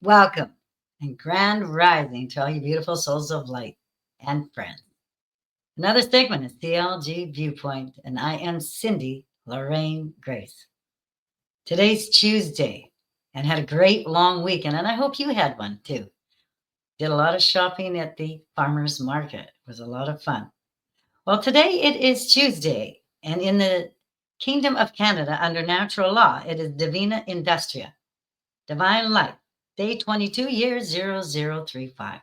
Welcome and grand rising to all you beautiful souls of light and friends. Another segment is CLG Viewpoint, and I am Cindy Lorraine Grais. Today's Tuesday and had a great long weekend, and I hope you had one too. Did a lot of shopping at the farmer's market. It was a lot of fun. Well, today it is Tuesday, and in the Kingdom of Canada, under natural law, it is Divina Industria, Divine Light, day 22, year 0035,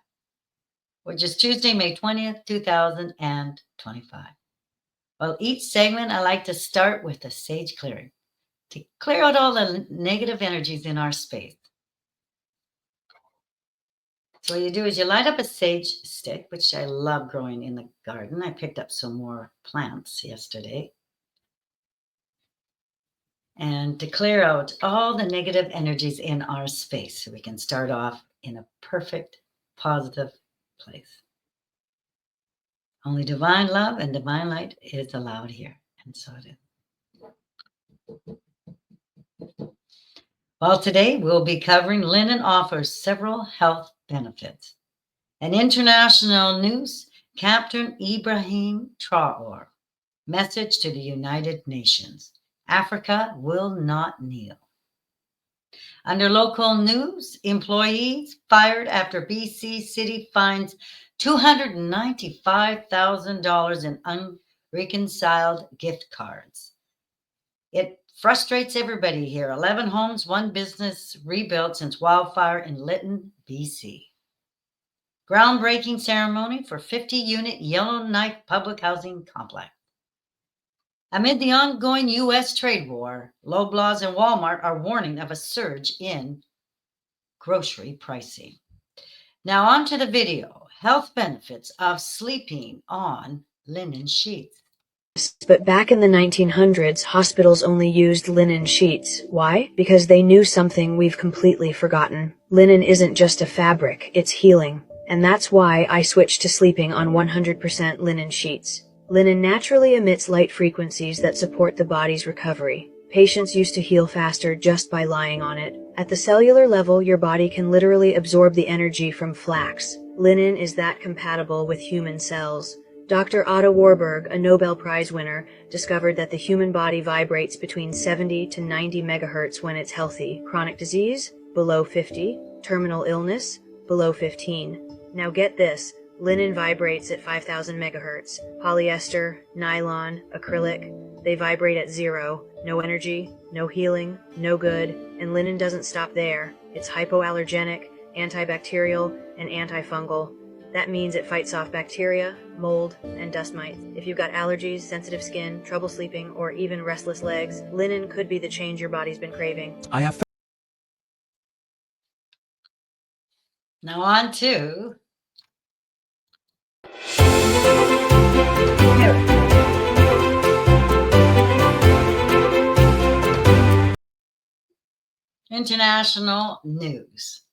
which is Tuesday, May 20th, 2025. Well, each segment, I like to start with a sage clearing to clear out all the negative energies in our space. So what you do is you light up a sage stick, which I love growing in the garden. I picked up some more plants yesterday. And to clear out all the negative energies in our space so we can start off in a perfect, positive place. Only divine love and divine light is allowed here. And so it is. Well, today we'll be covering Lytton offers several health benefits. And international news, Captain Ibrahim Traoré, message to the United Nations. Africa will not kneel. Under local news, employees fired after BC City finds $295,000 in unreconciled gift cards. It frustrates everybody here. 11 homes, one business rebuilt since wildfire in Lytton, BC. Groundbreaking ceremony for 50-unit Yellowknife public housing complex. Amid the ongoing U.S. trade war, Loblaws and Wal-Mart are warning of a surge in grocery pricing. Now on to the video. Health benefits of sleeping on linen sheets. But back in the 1900s, hospitals only used linen sheets. Why? Because they knew something we've completely forgotten. Linen isn't just a fabric, it's healing. And that's why I switched to sleeping on 100% linen sheets. Linen naturally emits light frequencies that support the body's recovery. Patients used to heal faster just by lying on it. At the cellular level, your body can literally absorb the energy from flax. Linen is that compatible with human cells. Dr. Otto Warburg, a Nobel Prize winner, discovered that the human body vibrates between 70 to 90 megahertz when it's healthy. Chronic disease, below 50. Terminal illness, below 15. Now get this. Linen vibrates at 5,000 megahertz. Polyester, nylon, acrylic, they vibrate at 0. No energy, no healing, no good, and linen doesn't stop there. It's hypoallergenic, antibacterial, and antifungal. That means it fights off bacteria, mold, and dust mites. If you've got allergies, sensitive skin, trouble sleeping, or even restless legs, linen could be the change your body's been craving. Now on to international news.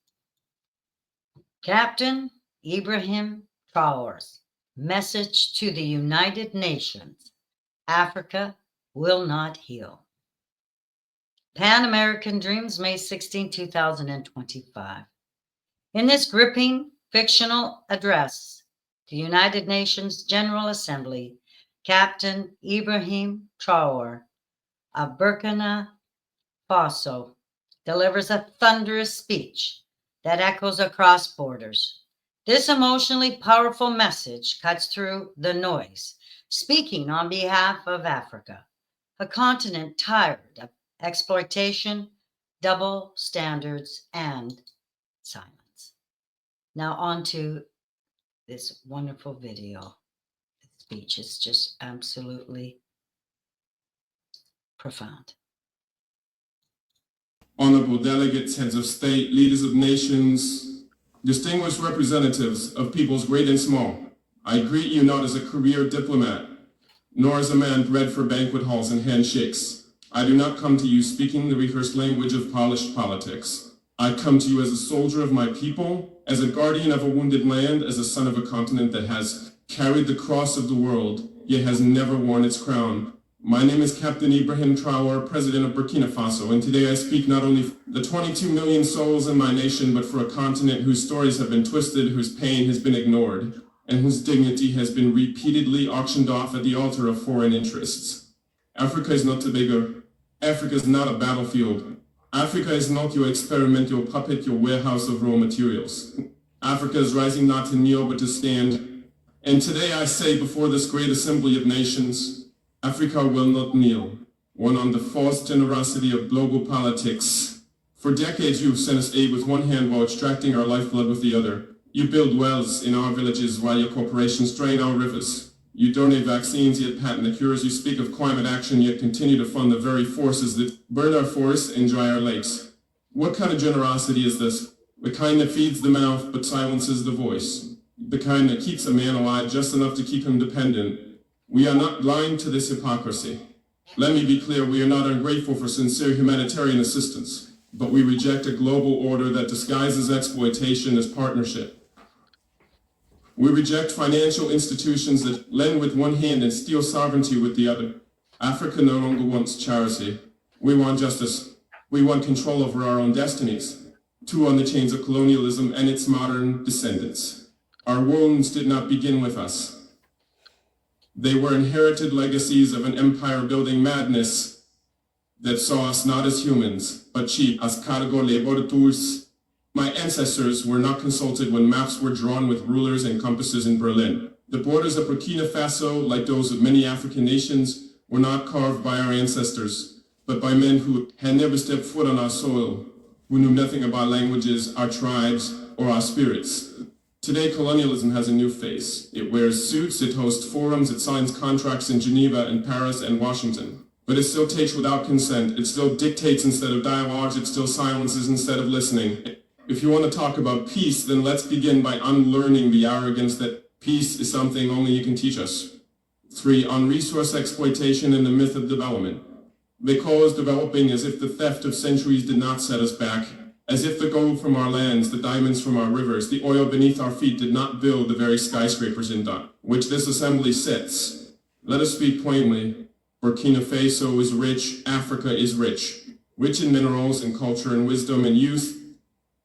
Captain Ibrahim Traoré's message to the United Nations. Africa will not heal. Pan American Dreams, May 16, 2025. In this gripping fictional address, the United Nations General Assembly, Captain Ibrahim Traoré of Burkina Faso delivers a thunderous speech that echoes across borders. This emotionally powerful message cuts through the noise, speaking on behalf of Africa, a continent tired of exploitation, double standards, and silence. Now on to this wonderful video. The speech is just absolutely profound. Honorable delegates, heads of state, leaders of nations, distinguished representatives of peoples great and small, I greet you not as a career diplomat, nor as a man bred for banquet halls and handshakes. I do not come to you speaking the rehearsed language of polished politics. I come to you as a soldier of my people, as a guardian of a wounded land, as a son of a continent that has carried the cross of the world, yet has never worn its crown. My name is Captain Ibrahim Traoré, President of Burkina Faso, and today I speak not only for the 22 million souls in my nation, but for a continent whose stories have been twisted, whose pain has been ignored, and whose dignity has been repeatedly auctioned off at the altar of foreign interests. Africa is not Tobago. Africa is not a battlefield. Africa is not your experimental puppet, your warehouse of raw materials. Africa is rising not to kneel, but to stand. And today I say before this great assembly of nations, Africa will not kneel, one on the false generosity of global politics. For decades you've sent us aid with one hand while extracting our lifeblood with the other. You build wells in our villages while your corporations drain our rivers. You donate vaccines yet patent the cures. You speak of climate action yet continue to fund the very forces that burn our forests and dry our lakes. What kind of generosity is this? The kind that feeds the mouth but silences the voice. The kind that keeps a man alive just enough to keep him dependent. We are not blind to this hypocrisy. Let me be clear, we are not ungrateful for sincere humanitarian assistance, but we reject a global order that disguises exploitation as partnership. We reject financial institutions that lend with one hand and steal sovereignty with the other. Africa no longer wants charity. We want justice. We want control over our own destinies. Too on the chains of colonialism and its modern descendants. Our wounds did not begin with us. They were inherited legacies of an empire-building madness that saw us not as humans, but cheap as cargo laborators. My ancestors were not consulted when maps were drawn with rulers and compasses in Berlin. The borders of Burkina Faso, like those of many African nations, were not carved by our ancestors, but by men who had never stepped foot on our soil, who knew nothing about languages, our tribes, or our spirits. Today, colonialism has a new face. It wears suits, it hosts forums, it signs contracts in Geneva and Paris and Washington. But it still takes without consent, it still dictates instead of dialogues, it still silences instead of listening. If you want to talk about peace, then let's begin by unlearning the arrogance that peace is something only you can teach us. 3. On resource exploitation and the myth of development. They call us developing as if the theft of centuries did not set us back, as if the gold from our lands, the diamonds from our rivers, the oil beneath our feet did not build the very skyscrapers in which this assembly sits. Let us speak plainly. Burkina Faso is rich, Africa is rich in minerals and culture and wisdom and youth.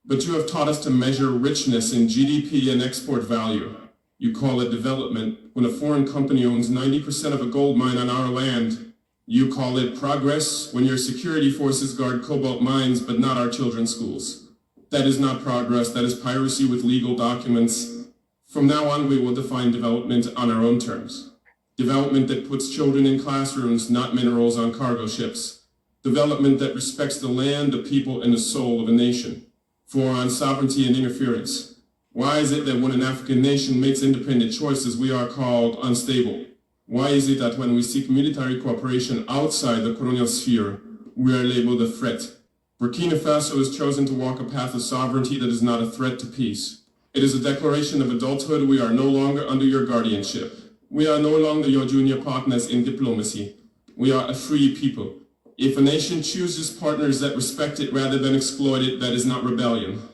But you have taught us to measure richness in GDP and export value. You call it development when a foreign company owns 90% of a gold mine on our land. You call it progress when your security forces guard cobalt mines but not our children's schools. That is not progress, that is piracy with legal documents. From now on, we will define development on our own terms. Development that puts children in classrooms, not minerals on cargo ships. Development that respects the land, the people, and the soul of a nation. 4. On sovereignty and interference. Why is it that when an African nation makes independent choices, we are called unstable? Why is it that when we seek military cooperation outside the colonial sphere, we are labeled a threat? Burkina Faso has chosen to walk a path of sovereignty that is not a threat to peace. It is a declaration of adulthood. We are no longer under your guardianship. We are no longer your junior partners in diplomacy. We are a free people. If a nation chooses partners that respect it rather than exploit it, that is not rebellion.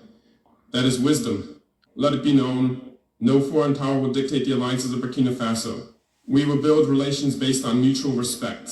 That is wisdom. Let it be known, no foreign power will dictate the alliances of Burkina Faso. We will build relations based on mutual respect,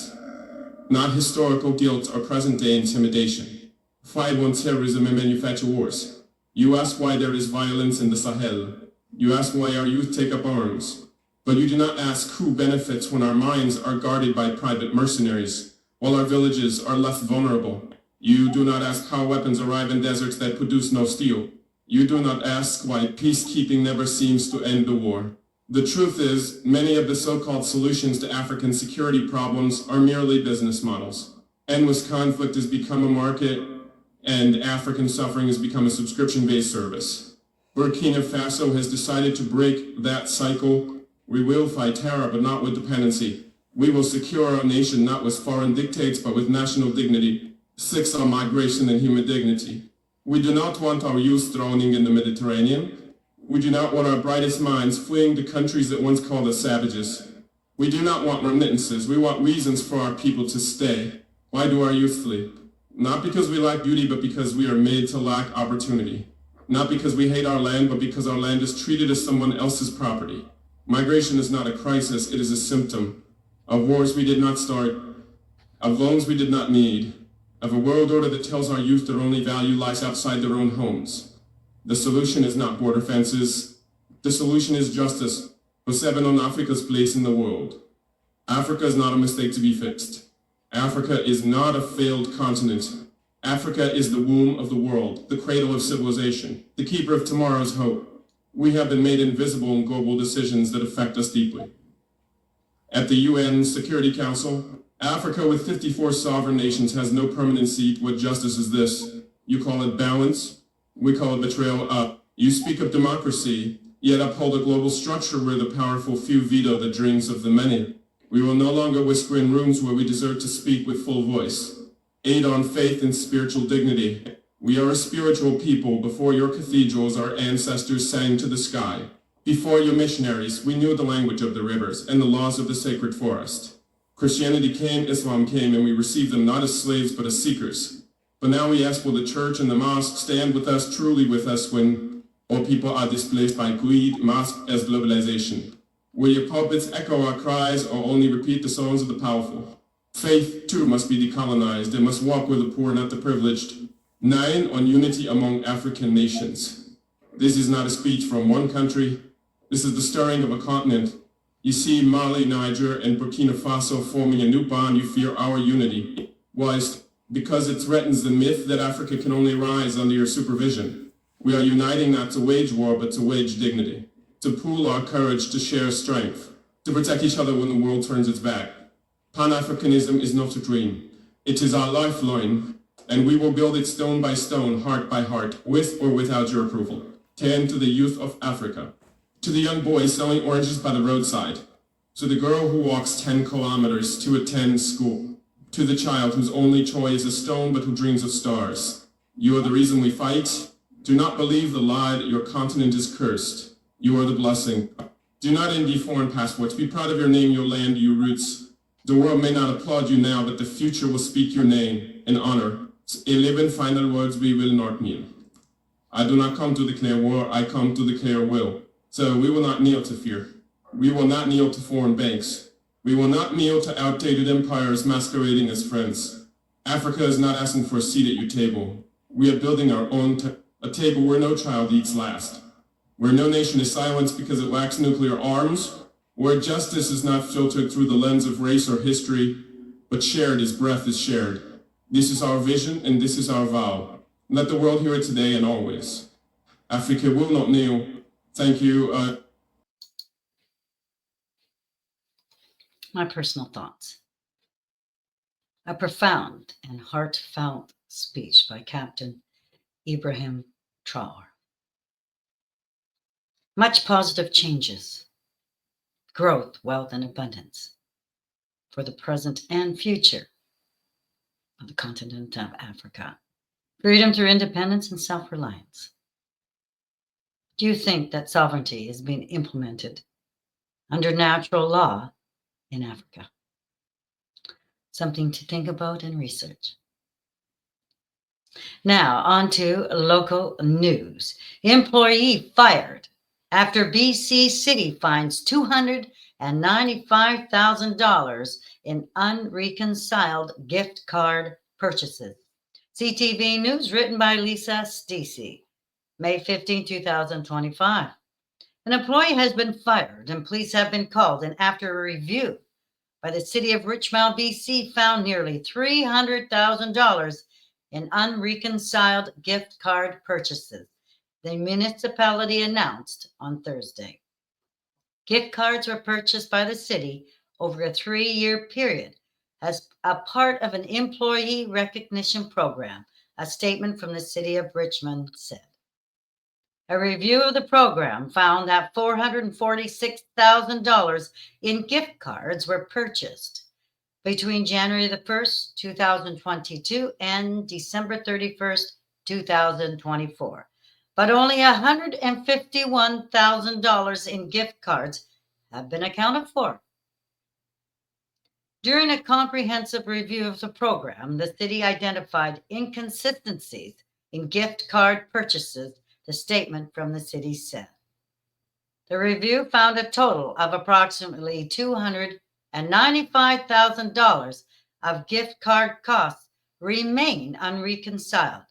not historical guilt or present-day intimidation. 5. On terrorism and manufacture wars. You ask why there is violence in the Sahel. You ask why our youth take up arms. But you do not ask who benefits when our mines are guarded by private mercenaries, while our villages are left vulnerable. You do not ask how weapons arrive in deserts that produce no steel. You do not ask why peacekeeping never seems to end the war. The truth is, many of the so-called solutions to African security problems are merely business models. Endless conflict has become a market, and African suffering has become a subscription-based service. Burkina Faso has decided to break that cycle. We will fight terror, but not with dependency. We will secure our nation not with foreign dictates, but with national dignity. 6. On migration and human dignity. We do not want our youth drowning in the Mediterranean. We do not want our brightest minds fleeing to countries that once called us savages. We do not want remittances. We want reasons for our people to stay. Why do our youth flee? Not because we lack beauty, but because we are made to lack opportunity. Not because we hate our land, but because our land is treated as someone else's property. Migration is not a crisis, it is a symptom. of wars we did not start, of loans we did not need, of a world order that tells our youth their only value lies outside their own homes. The solution is not border fences. The solution is justice for 7 on Africa's place in the world. Africa is not a mistake to be fixed. Africa is not a failed continent. Africa is the womb of the world, the cradle of civilization, the keeper of tomorrow's hope. We have been made invisible in global decisions that affect us deeply. At the UN Security Council, Africa with 54 sovereign nations has no permanent seat. What justice is this? You call it balance? We call it betrayal. You speak of democracy, yet uphold a global structure where the powerful few veto the dreams of the many. We will no longer whisper in rooms where we deserve to speak with full voice. Aid on faith and spiritual dignity. We are a spiritual people. Before your cathedrals, our ancestors sang to the sky. Before your missionaries, we knew the language of the rivers and the laws of the sacred forest. Christianity came, Islam came, and we received them not as slaves, but as seekers. But now we ask, will the church and the mosque stand with us, truly with us, when all people are displaced by greed, masked as globalization? Will your pulpits echo our cries or only repeat the songs of the powerful? Faith, too, must be decolonized. It must walk with the poor, not the privileged. 9, on unity among African nations. This is not a speech from one country. This is the stirring of a continent. You see Mali, Niger, and Burkina Faso forming a new bond. You fear our unity. Whilst, because it threatens the myth that Africa can only rise under your supervision, we are uniting not to wage war, but to wage dignity, to pool our courage, to share strength, to protect each other when the world turns its back. Pan-Africanism is not a dream. It is our lifeline, and we will build it stone by stone, heart by heart, with or without your approval. 10, to the youth of Africa, to the young boy selling oranges by the roadside, to the girl who walks 10 kilometers to attend school, to the child whose only toy is a stone but who dreams of stars. You are the reason we fight. Do not believe the lie that your continent is cursed. You are the blessing. Do not envy foreign passports. Be proud of your name, your land, your roots. The world may not applaud you now, but the future will speak your name in honor. 11 final words, we will not kneel. I do not come to declare war, I come to declare will. So we will not kneel to fear. We will not kneel to foreign banks. We will not kneel to outdated empires masquerading as friends. Africa is not asking for a seat at your table. We are building our own a table where no child eats last, where no nation is silenced because it lacks nuclear arms, where justice is not filtered through the lens of race or history, but shared as breath is shared. This is our vision and this is our vow. Let the world hear it today and always. Africa will not kneel. Thank you. My personal thoughts. A profound and heartfelt speech by Captain Ibrahim Traoré. Much positive changes, growth, wealth, and abundance for the present and future of the continent of Africa. Freedom through independence and self-reliance. Do you think that sovereignty is being implemented under natural law in Africa? Something to think about and research. Now, on to local news. Employee fired after BC City finds $295,000 in unreconciled gift card purchases. CTV News, written by Lisa Stacey, May 15, 2025. An employee has been fired and police have been called, and after a review by the city of Richmond, BC, found nearly $300,000 in unreconciled gift card purchases, the municipality announced on Thursday. Gift cards were purchased by the city over a 3-year period as a part of an employee recognition program, a statement from the city of Richmond said. A review of the program found that $446,000 in gift cards were purchased between January the 1st, 2022 and December 31st, 2024. But only $151,000 in gift cards have been accounted for. During a comprehensive review of the program, the city identified inconsistencies in gift card purchases, the statement from the city said. The review found a total of approximately $200 and $95,000 of gift card costs remain unreconciled.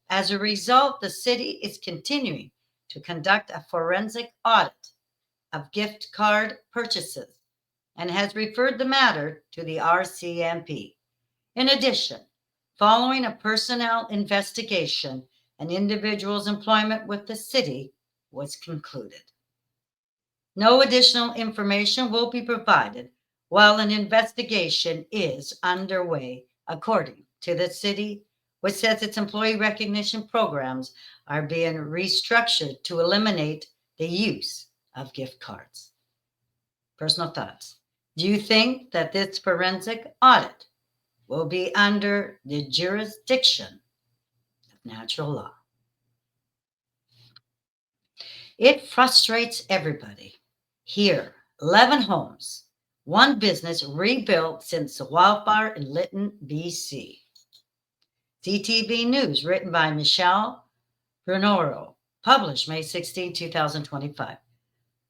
As a result, the city is continuing to conduct a forensic audit of gift card purchases and has referred the matter to the RCMP. In addition, following a personnel investigation, an individual's employment with the city was concluded. No additional information will be provided while an investigation is underway, according to the city, which says its employee recognition programs are being restructured to eliminate the use of gift cards. Personal thoughts. Do you think that this forensic audit will be under the jurisdiction of natural law? It frustrates everybody. Here, 11 homes, one business rebuilt since the wildfire in Lytton, BC. CTV News, written by Michelle Brunoro, published May 16, 2025.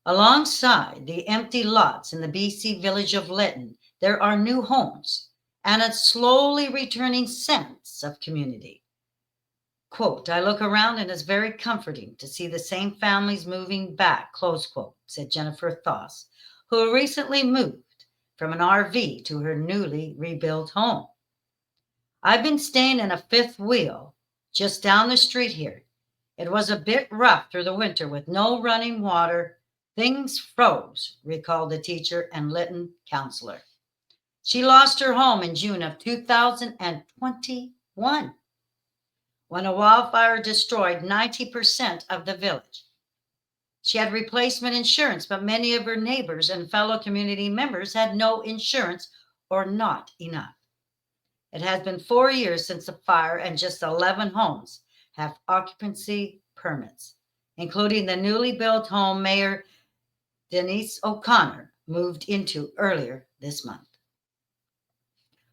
Alongside the empty lots in the BC village of Lytton, there are new homes and a slowly returning sense of community. Quote, I look around and it's very comforting to see the same families moving back, close quote, said Jennifer Thoss, who recently moved from an RV to her newly rebuilt home. I've been staying in a fifth wheel just down the street here. It was a bit rough through the winter with no running water. Things froze, recalled the teacher and Lytton counselor. She lost her home in June of 2021 when a wildfire destroyed 90% of the village. She had replacement insurance, but many of her neighbors and fellow community members had no insurance or not enough. It has been 4 years since the fire, and just 11 homes have occupancy permits, including the newly built home Mayor Denise O'Connor moved into earlier this month.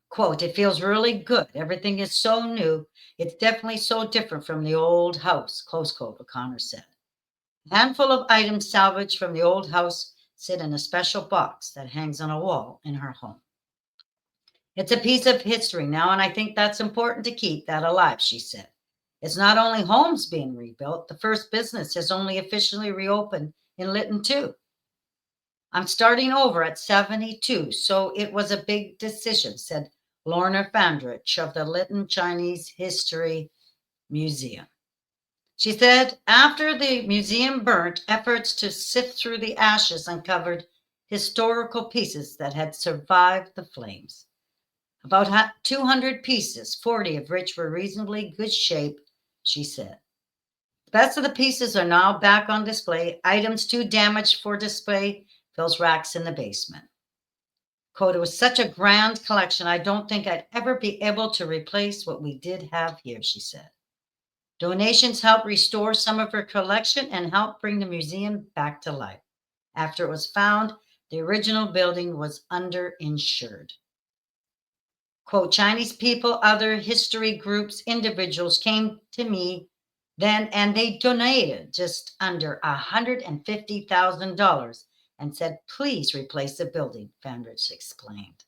Quote, it feels really good. Everything is so new. It's definitely so different from the old house, close quote, O'Connor said. A handful of items salvaged from the old house sit in a special box that hangs on a wall in her home. It's a piece of history now, and I think that's important to keep that alive, she said. It's not only homes being rebuilt, the first business has only officially reopened in Lytton too. I'm starting over at 72, so it was a big decision, said Lorna Fandrich of the Lytton Chinese History Museum. She said after the museum burnt, efforts to sift through the ashes uncovered historical pieces that had survived the flames. About 200 pieces, 40 of which were reasonably good shape, she said. The best of the pieces are now back on display. Items too damaged for display fills racks in the basement. Quote, it was such a grand collection, I don't think I'd ever be able to replace what we did have here, she said. Donations helped restore some of her collection and helped bring the museum back to life. After it was found, the original building was underinsured. Quote, Chinese people, other history groups, individuals came to me then and they donated just under $150,000 and said, please replace the building, Fandrich explained.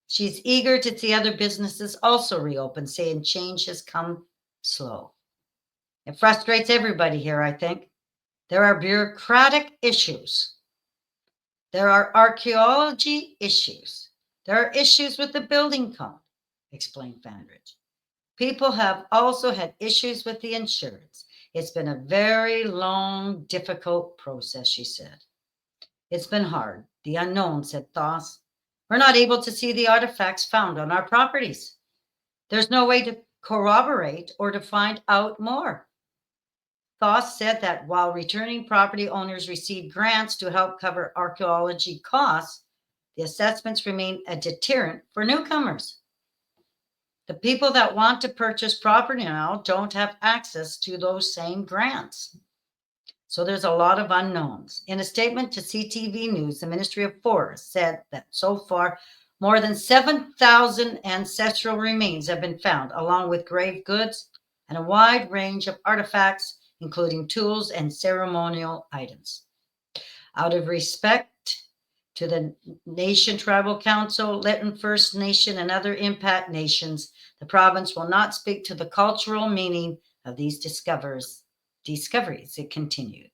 She's eager to see other businesses also reopen, saying change has come slow. It frustrates everybody here, I think. There are bureaucratic issues. There are archaeology issues. There are issues with the building code, explained Fandrich. People have also had issues with the insurance. It's been a very long, difficult process, she said. It's been hard. The unknown, said Thoss. We're not able to see the artifacts found on our properties. There's no way to corroborate or to find out more. Thoss said that while returning property owners receive grants to help cover archaeology costs, the assessments remain a deterrent for newcomers. The people that want to purchase property now don't have access to those same grants. So there's a lot of unknowns. In a statement to CTV News, the Ministry of Forests said that so far, more than 7,000 ancestral remains have been found, along with grave goods and a wide range of artifacts, including tools and ceremonial items. Out of respect To the Nation Tribal Council, Lytton First Nation, and other impact nations, the province will not speak to the cultural meaning of these discoveries, it continued.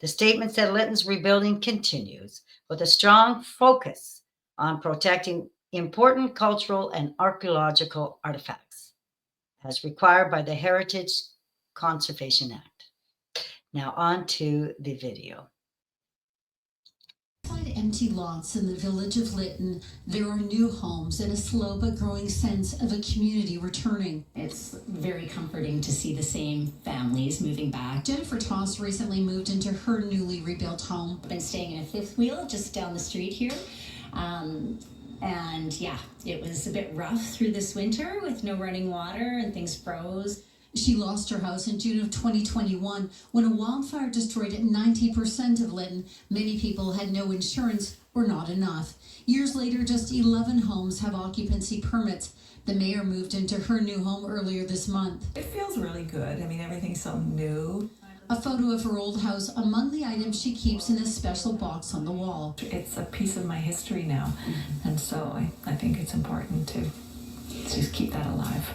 The statement said Lytton's rebuilding continues with a strong focus on protecting important cultural and archaeological artifacts, as required by the Heritage Conservation Act. Now on to the video. Beside empty lots in the village of Lytton, there are new homes and a slow but growing sense of a community returning. It's very comforting to see the same families moving back. Jennifer Toss recently moved into her newly rebuilt home. I've been staying in a fifth wheel just down the street here. And yeah, it was a bit rough through this winter with no running water and things froze. She lost her house in June of 2021 when a wildfire destroyed 90% of Lytton. Many people had no insurance or not enough. Years later, just 11 homes have occupancy permits. The mayor moved into her new home earlier this month. It feels really good. I mean, everything's so new. A photo of her old house among the items she keeps in a special box on the wall. It's a piece of my history now, and so I think it's important to just keep that alive.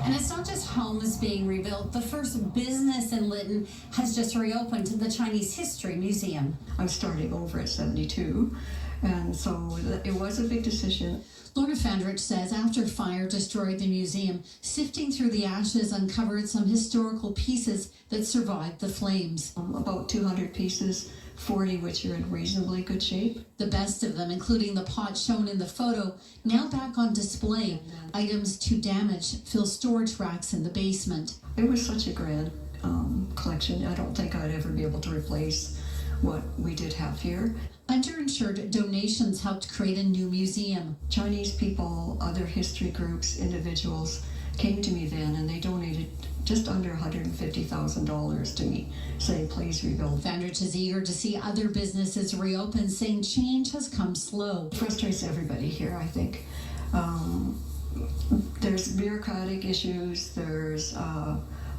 And it's not just homes being rebuilt. The first business in Lytton has just reopened, the Chinese History Museum. I'm starting over at 72, and so it was a big decision. Lorna Fandrich says after fire destroyed the museum, sifting through the ashes uncovered some historical pieces that survived the flames. About 200 pieces, 40 which are in reasonably good shape. The best of them, including the pot shown in the photo, now back on display. Items too damaged fill storage racks in the basement. It was such a grand collection. I don't think I'd ever be able to replace what we did have here. Underinsured donations helped create a new museum. Chinese people, other history groups, individuals came to me then, and they donated just under $150,000 to me, saying, please rebuild. Fandrich is eager to see other businesses reopen, saying change has come slow. It frustrates everybody here, I think. There's bureaucratic issues, there's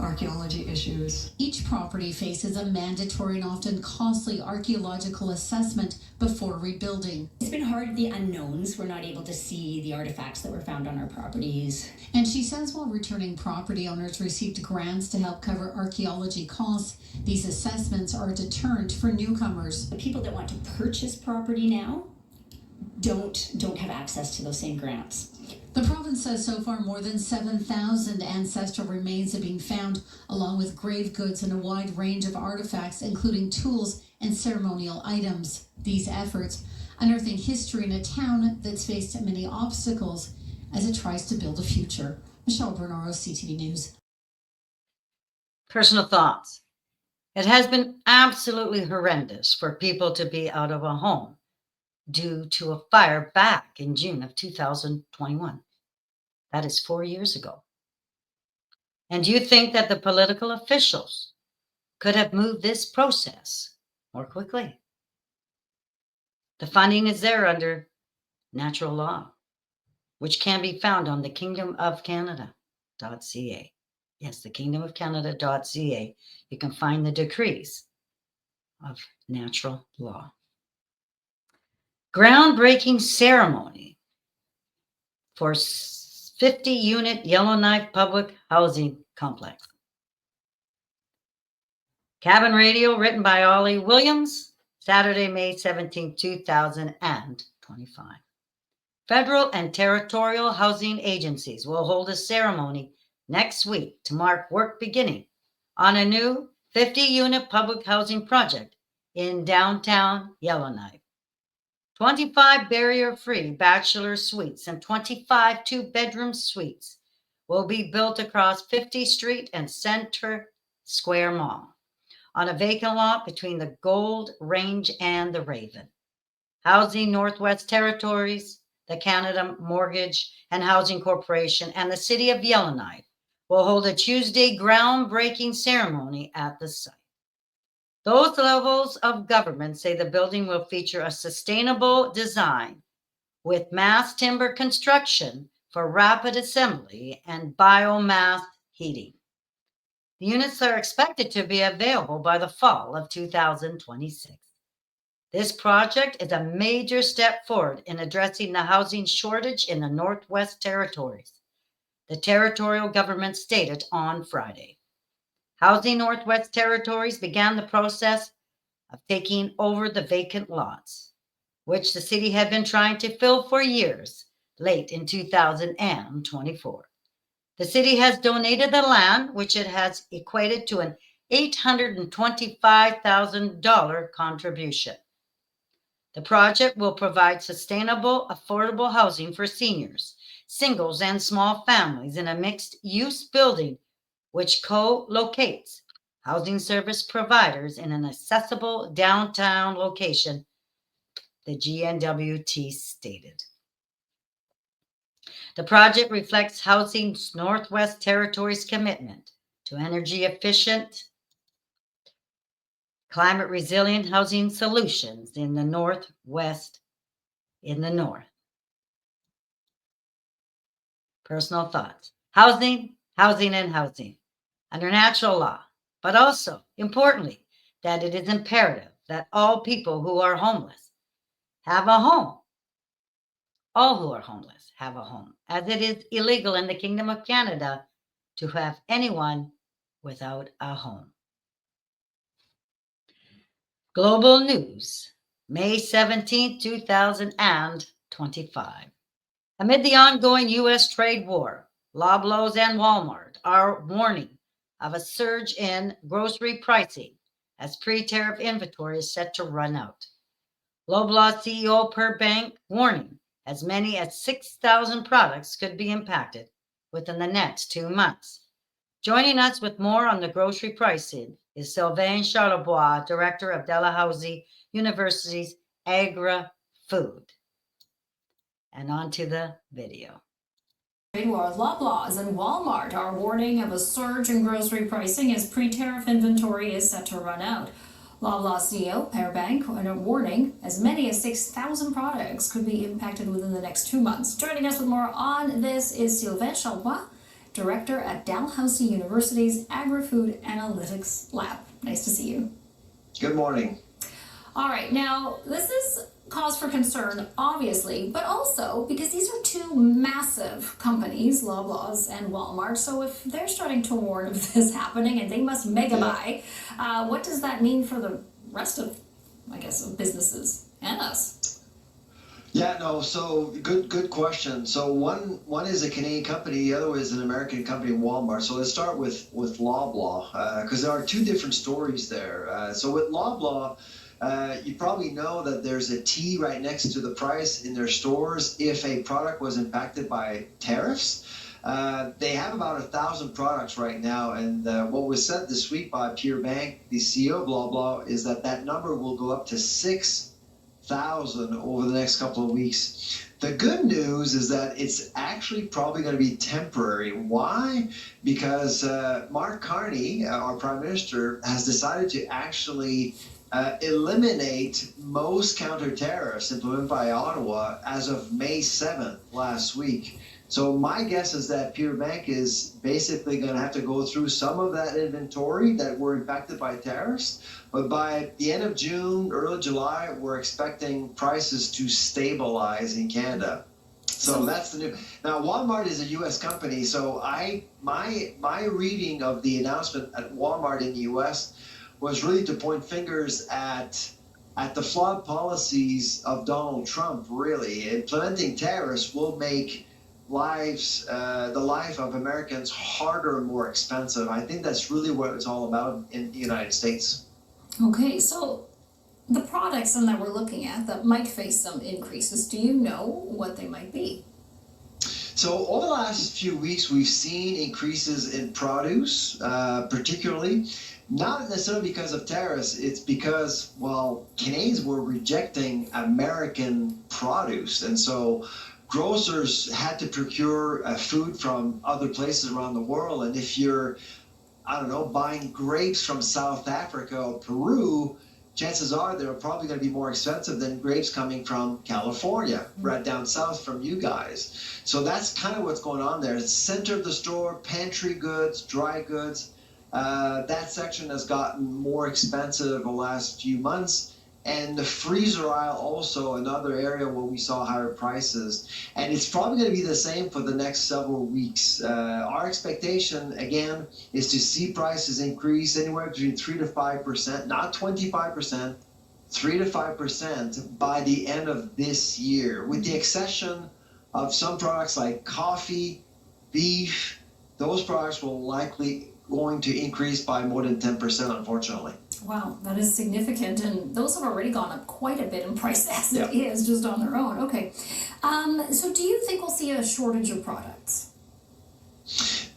archaeology issues. Each property faces a mandatory and often costly archaeological assessment before rebuilding. It's been hard, the unknowns. We're not able to see the artifacts that were found on our properties. And she says while returning property owners received grants to help cover archaeology costs, these assessments are a deterrent for newcomers. The people that want to purchase property now don't have access to those same grants. The province says so far more than 7,000 ancestral remains have been found, along with grave goods and a wide range of artifacts, including tools and ceremonial items. These efforts unearthing history in a town that's faced many obstacles as it tries to build a future. Michelle Bernaro, CTV News. Personal thoughts. It has been absolutely horrendous for people to be out of a home due to a fire back in June of 2021. That is 4 years ago. And do you think that the political officials could have moved this process more quickly? The funding is there under natural law, which can be found on the kingdomofcanada.ca. Yes, the kingdomofcanada.ca. You can find the decrees of natural law. Groundbreaking ceremony for 50-unit Yellowknife public housing complex. Cabin radio written by Ollie Williams, Saturday, May 17, 2025. Federal and territorial housing agencies will hold a ceremony next week to mark work beginning on a new 50-unit public housing project in downtown Yellowknife. 25 barrier-free bachelor suites and 25 two-bedroom suites will be built across 50th Street and Center Square Mall on a vacant lot between the Gold Range and the Raven. Housing Northwest Territories, the Canada Mortgage and Housing Corporation, and the City of Yellowknife will hold a Tuesday groundbreaking ceremony at the site. Those levels of government say the building will feature a sustainable design with mass timber construction for rapid assembly and biomass heating. The units are expected to be available by the fall of 2026. This project is a major step forward in addressing the housing shortage in the Northwest Territories, the territorial government stated on Friday. Housing Northwest Territories began the process of taking over the vacant lots, which the city had been trying to fill for years, late in 2024. The city has donated the land, which it has equated to an $825,000 contribution. The project will provide sustainable, affordable housing for seniors, singles, and small families in a mixed-use building, which co-locates housing service providers in an accessible downtown location, the GNWT stated. The project reflects Housing Northwest Territories' commitment to energy efficient, climate resilient housing solutions in the Northwest, in the North. Personal thoughts. Housing, housing, and housing under natural law, but also, importantly, that it is imperative that all people who are homeless have a home. All who are homeless have a home, as it is illegal in the Kingdom of Canada to have anyone without a home. Global News, May 17, 2025. Amid the ongoing U.S. trade war, Loblaws and Wal-Mart are warning of a surge in grocery pricing as pre-tariff inventory is set to run out. Loblaws CEO Per Bank warning as many as 6,000 products could be impacted within the next 2 months. Joining us with more on the grocery pricing is Sylvain Charlebois, Director of Dalhousie University's Agri-Food. And on to the video. Trade war, Loblaws and Wal-Mart are warning of a surge in grocery pricing as pre-tariff inventory is set to run out. Loblaws CEO Per Bank in a warning as many as 6,000 products could be impacted within the next 2 months. Joining us with more on this is Sylvain Charlebois, Director at Dalhousie University's Agri-Food Analytics Lab. Nice to see you. Good morning. All right, now this is cause for concern, obviously, but also because these are two massive companies, Loblaws and Walmart. So if they're starting to warn of this happening and they must mega buy, what does that mean for the rest of, I guess, of businesses and us? Yeah, no, so good question. So one is a Canadian company, the other is an American company, Walmart. So let's start with Loblaw, because there are two different stories there. So with Loblaw, you probably know that there's a T right next to the price in their stores if a product was impacted by tariffs. They have about 1,000 products right now, and what was said this week by Pierre Bank, the CEO of Loblaw, is that number will go up to 6,000 over the next couple of weeks. The good news is that it's actually probably going to be temporary. Why? Because Mark Carney, our Prime Minister, has decided to actually eliminate most counter tariffs implemented by Ottawa as of May 7th last week. So my guess is that Pierre Bank is basically going to have to go through some of that inventory that were impacted by tariffs. But by the end of June, early July, we're expecting prices to stabilize in Canada. So that's the new. Now, Walmart is a U.S. company, so my reading of the announcement at Walmart in the U.S. was really to point fingers at the flawed policies of Donald Trump. Really, implementing tariffs will make the life of Americans harder and more expensive. I think that's really what it's all about in the United States. Okay, so the products that we're looking at that might face some increases, do you know what they might be? So over the last few weeks, we've seen increases in produce, particularly. Not necessarily because of tariffs, it's because, well, Canadians were rejecting American produce. And so grocers had to procure food from other places around the world. And if you're, I don't know, buying grapes from South Africa or Peru, chances are they're probably going to be more expensive than grapes coming from California, right down south from you guys. So that's kind of what's going on there. It's center of the store, pantry goods, dry goods. That section has gotten more expensive the last few months. And the freezer aisle also another area where we saw higher prices, and it's probably going to be the same for the next several weeks. Our expectation again is to see prices increase anywhere between 3 to 5%, not 25%, 3 to 5% by the end of this year, with the exception of some products like coffee, beef. Those products will likely going to increase by more than 10%, unfortunately. Wow, that is significant, and those have already gone up quite a bit in price as Yeah. it is, just on their own. Okay, so do you think we'll see a shortage of products?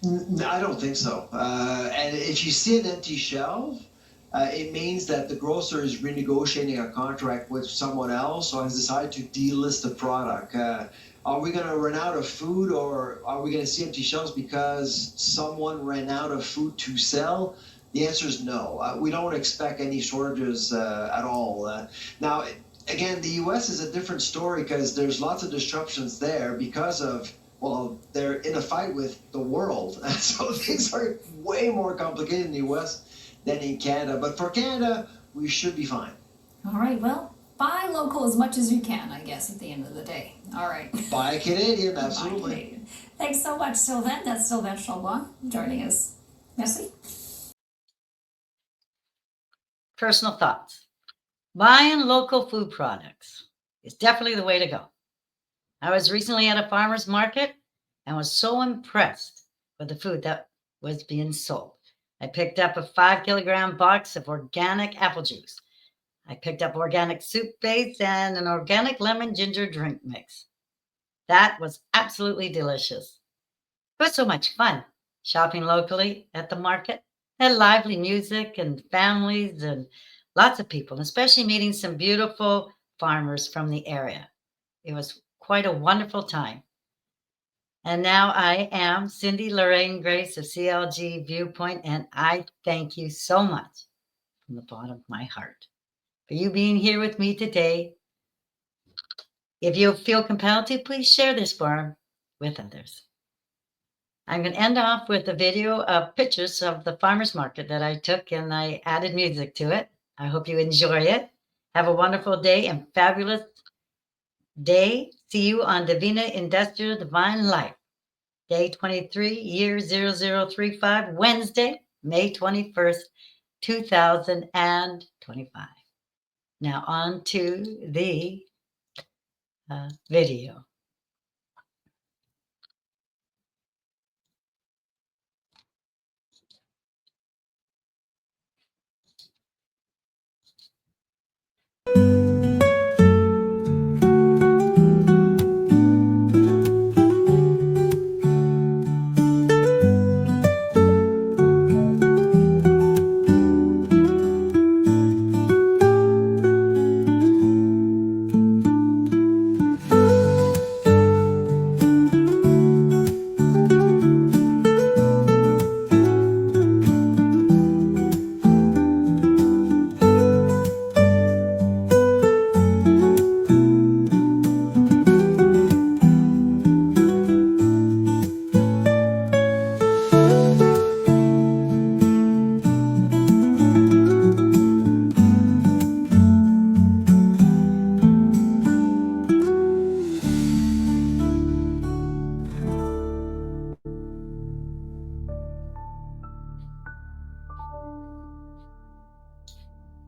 I don't think so. And if you see an empty shelf, it means that the grocer is renegotiating a contract with someone else or has decided to delist the product. Are we going to run out of food, or are we going to see empty shelves because someone ran out of food to sell? The answer is no. We don't expect any shortages at all. Now, again, the U.S. is a different story because there's lots of disruptions there because of, well, they're in a fight with the world. So things are way more complicated in the U.S. than in Canada. But for Canada, we should be fine. All right, well, buy local as much as you can, I guess, at the end of the day. All right. Buy Canadian, absolutely. Buy Canadian. Thanks so much, Sylvain. That's Sylvain Chambois joining us. Merci. Personal thoughts. Buying local food products is definitely the way to go. I was recently at a farmer's market and was so impressed with the food that was being sold. I picked up a 5-kilogram box of organic apple juice. I picked up organic soup base and an organic lemon ginger drink mix. That was absolutely delicious. It was so much fun shopping locally at the market. Had lively music and families and lots of people, especially meeting some beautiful farmers from the area. It was quite a wonderful time. And now I am Cindy Lorraine Grais of CLG View Point, and I thank you so much from the bottom of my heart for you being here with me today. If you feel compelled to, please share this forum with others. I'm going to end off with a video of pictures of the farmer's market that I took, and I added music to it. I hope you enjoy it. Have a wonderful day and fabulous day. See you on Divina Industria Divine Life. Day 23, year 0035, Wednesday, May 21st, 2025. Now on to the video.